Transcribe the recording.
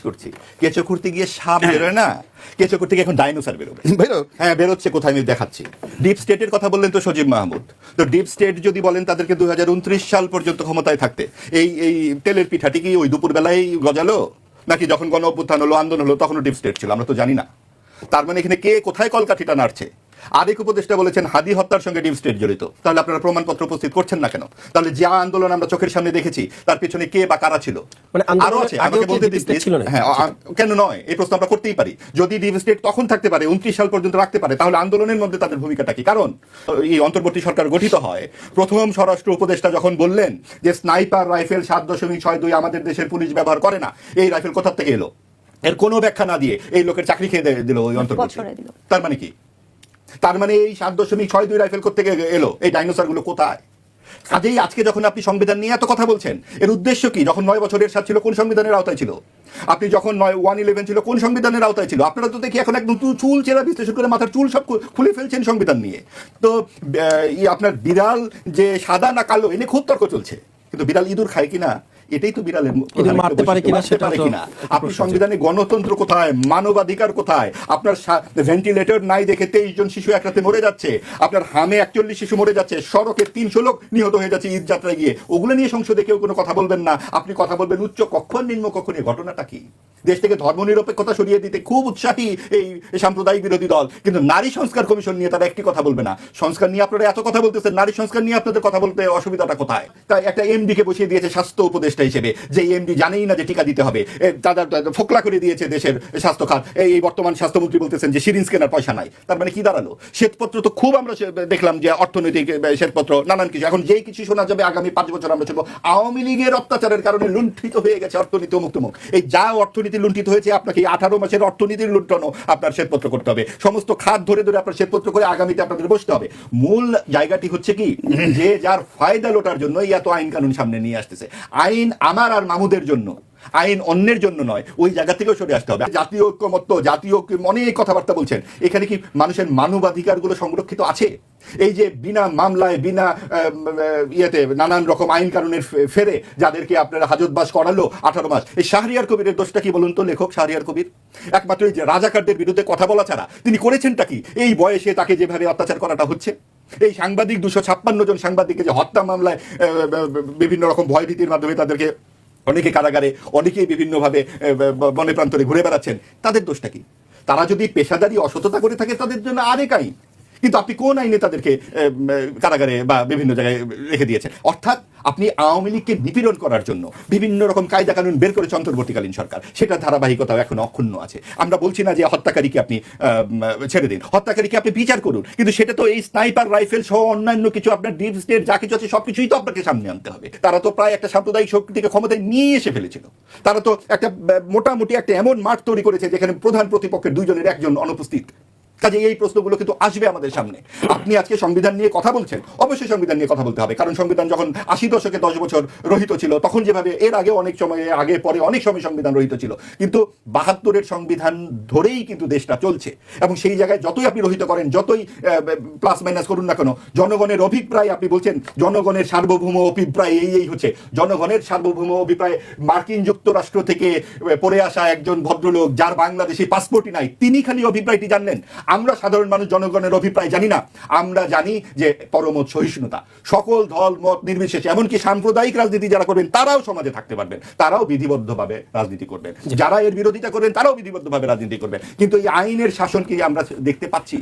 করছি কেঁচো খুঁড়তে গিয়ে সাপ বেরোয় না, কেঁচো খুঁড়তে গিয়ে এখন ডাইনোসর বেরোবে। হ্যাঁ, বেরোচ্ছে কোথায় আমি দেখাচ্ছি। ডিপ স্টেটের কথা বললেন তো সজীব মাহমুদ, তো ডিপ স্টেট যদি বলেন তাদেরকে 2029 সাল পর্যন্ত ক্ষমতায় থাকতে এই এই তেলের পিঠাটি কি ওই দুপুরবেলায় গজালো, নাকি যখন গণ অভ্যুত্থান হলো, আন্দোলন হলো তখনও ডিপ স্টেট ছিল? আমরা তো জানি না। তার মানে এখানে কে কোথায় কলকাঠিটা নাড়ছে? আরেক উপদেষ্টা বলেছেন হাদি হত্যার সঙ্গে ডিপ স্টেট জড়িত। তাহলে আপনারা প্রমাণপত্র উপস্থিত করছেন না কেন? তাহলে যে আন্দোলন আমরা চোখের সামনে দেখেছি তার পেছনে কে বা কারা ছিল? আরো আছে, আমাকে বলতে দিন। হ্যাঁ, কেন নয় এই প্রশ্ন আমরা করতেই পারি। যদি ডিপ স্টেট তখন থাকতে পারে, 29 সাল পর্যন্ত রাখতে পারে, তাহলে আন্দোলনের মধ্যে তাদের ভূমিকাটা কি? কারণ এই অন্তর্বর্তী সরকার গঠিত হয়, প্রথম স্বরাষ্ট্র উপদেষ্টা যখন বললেন যে স্নাইপার রাইফেল 7.62 আমাদের দেশের পুলিশ ব্যবহার করে না, এই রাইফেল কোথা থেকে এলো? এর কোনো ব্যাখ্যা না দিয়ে এই লোকের চাকরি খেয়ে দিল ওই অন্তর্বর্তী। তার মানে কি? তার মানে এই 7.62 রাইফেল কোত্থেকে এলো? এই ডাইনোসর গুলো কোথায়? কাজেই আজকে যখন আপনি সংবিধান নিয়ে এত কথা বলছেন, এর উদ্দেশ্য কি? যখন 9 বছরের সাথে ছিল কোন সংবিধানের আওতায় ছিল? আপনি যখন 111 ছিল কোন সংবিধানের আওতায় ছিল? আপনারা তো দেখি এখন একদম চুল চেরা বিশ্লেষণ করে মাথার চুল সব খুলে ফেলছেন সংবিধান নিয়ে। তো আপনার বিড়াল যে সাদা না কালো এনে খুব তর্ক চলছে, কিন্তু বিড়াল ইঁদুর খায় কিনা এটাই তো বিড়ালের মারতে পারে কিনা সেটা কিনা। আপনি সংবিধানে গণতন্ত্র কোথায়, মানবাধিকার কোথায়? আপনার ভেন্টিলেটর নাই দেখে 23 জন শিশু এক রাতে মরে যাচ্ছে, আপনার হামে 41 শিশু মরে যাচ্ছে, সড়কে 300 লোক নিহত হয়ে যাচ্ছে ঈদ যাত্রায় গিয়ে, ওগুলো নিয়ে সংসদে কেউ কোনো কথা বলবেন না। আপনি কথা বলবেন উচ্চ কক্ষ নিম্ন কক্ষ নিয়ে। ঘটনাটা কি? দেশ থেকে ধর্মনিরপেক্ষতা সরিয়ে দিতে খুব উৎসাহী এই সাম্প্রদায়িক বিরোধী দল, কিন্তু নারী সংস্কার কমিশন নিয়ে তারা একটি কথা বলবে না। সংস্কার নিয়ে আপনারা এত কথা বলতেছেন, নারী সংস্কার নিয়ে আপনাদের কথা বলতে অসুবিধাটা কোথায়? তাই একটা এমডি কে বসিয়ে দিয়েছে স্বাস্থ্য উপদেষ্টা হিসেবে, যে এমডি জানেই না যে টিকা দিতে হবে। তাদের ফোকলা করে দিয়েছে দেশের স্বাস্থ্য খাত। এই বর্তমান স্বাস্থ্যমন্ত্রী বলতেছেন যে সিরিঞ্জ কেনার পয়সা নাই। তার মানে কি দাঁড়ালো? শ্বেতপত্র তো খুব আমরা দেখলাম যে অর্থনৈতিক শ্বেতপত্র নানান কিছু। এখন যেই কিছু শোনা যাবে আগামী 5 বছর আমরা শুনবো আওয়ামী লীগের অত্যাচারের কারণে লুণ্ঠিত হয়ে গেছে অর্থনীতি, অমুক তমুক। এই যা অর্থনীতি লুণ্ঠিত হয়েছে, আপনাকে 18 মাসের অর্থনীতির লুণ্ঠনও আপনার শ্বেতপত্র করতে হবে। সমস্ত খাত ধরে ধরে আপনার শ্বেতপত্র করে আগামীতে আপনাদের বসতে হবে। মূল জায়গাটি হচ্ছে কি, যে যার ফায়দা লোটার জন্য এত আইন কানুন সামনে নিয়ে আসতেছে। আইন আমার আর মামুদের জন্য, আইন অন্যের জন্য নয়। ওই জায়গা থেকেও সরে আসতে হবে। জাতীয় ঐক্যমত্য, জাতীয় অনেক কথাবার্তা বলছেন, এখানে কি মানুষের মানবাধিকারগুলো সংরক্ষিত আছে? এই যে বিনা মামলায় বিনা ইয়েতে নানান রকম আইন কানুনের ফেরে যাদেরকে আপনারা হাজতবাস করালো 18 মাস, এই শাহরিয়ার কবিরের দোষটা কি বলুন তো? লেখক শাহরিয়ার কবির একমাত্র এই যে রাজাকারদের বিরুদ্ধে কথা বলা ছাড়া তিনি করেছেনটা কি? এই বয়সে তাকে যেভাবে অত্যাচার করাটা হচ্ছে, এই সাংবাদিক 256 জন সাংবাদিককে যে হত্যা মামলায় বিভিন্ন রকম ভয়ভীতির মাধ্যমে তাদেরকে অনেকে কারাগারে, অনেকেই বিভিন্নভাবে বনে প্রান্তরে ঘুরে বেড়াচ্ছেন, তাদের দোষটা কি? তারা যদি পেশাদারি অসততা করে থাকে তাদের জন্য আরেক আইন, কিন্তু আপনি কোন আইনে তাদেরকে কারাগারে বা বিভিন্ন জায়গায় রেখে দিয়েছেন? অর্থাৎ আপনি আওয়ামী লীগকে নিপীড়ন করার জন্য বিভিন্ন রকম কায়দা কানুন বের করেছে অন্তর্বর্তীকালীন সরকার, সেটা ধারাবাহিকতাও এখন অক্ষুণ্ণ আছে। আমরা বলছি না যে হত্যাকারীকে আপনি ছেড়ে দিন, হত্যাকারীকে আপনি বিচার করুন, কিন্তু সেটা তো এই স্নাইপার রাইফেল সহ অন্যান্য কিছু আপনার ডিপ স্টেট যা কিছু আছে সবকিছুই তো আপনাকে সামনে আনতে হবে। তারা তো প্রায় একটা সাম্প্রদায়িক শক্তিকে ক্ষমতায় নিয়ে এসে ফেলেছিল। তারা তো একটা মোটামুটি একটা এমন মাঠ তৈরি করেছে যেখানে প্রধান প্রতিপক্ষের 2 জনের 1 জন অনুপস্থিত। কাজে এই প্রশ্নগুলো কিন্তু আসবে আমাদের সামনে। আপনি আজকে সংবিধান নিয়ে কথা বলছেন, অবশ্যই সংবিধান নিয়ে কথা বলতে হবে, কারণ সংবিধান যখন 80 দশকে 10 বছর রহিত ছিল, তখন যেভাবে এর আগে অনেক সময়, আগে পরে অনেক সময় সংবিধান রহিত ছিল, কিন্তু 72-এর সংবিধান ধরেই কিন্তু দেশটা চলছে। এবং সেই জায়গায় যতই আপনি রহিত করেন, যতই প্লাস মাইনাস করুন না কেন, জনগণের অভিপ্রায়, আপনি বলছেন জনগণের সার্বভৌম অভিপ্রায় এই হচ্ছে জনগণের সার্বভৌম অভিপ্রায়। মার্কিন যুক্তরাষ্ট্র থেকে পড়ে আসা একজন ভদ্রলোক যার বাংলাদেশি পাসপোর্টই নাই, তিনি খালি অভিপ্রায়টি জানলেন। আমরা সাধারণ মানুষ জনগণের অভিপ্রায় জানি না। আমরা জানি যে পরমত সহিষ্ণুতা, সকল দল মত নির্বিশেষে, এমনকি সাম্প্রদায়িক রাজনীতি যারা করবেন তারাও সমাজে থাকতে পারবেন, তারাও বিধিবদ্ধভাবে রাজনীতি করবেন। যারা এর বিরোধিতা করবেন তারাও বিধিবদ্ধভাবে রাজনীতি করবেন। কিন্তু এই আইনের শাসন কি আমরা দেখতে পাচ্ছি?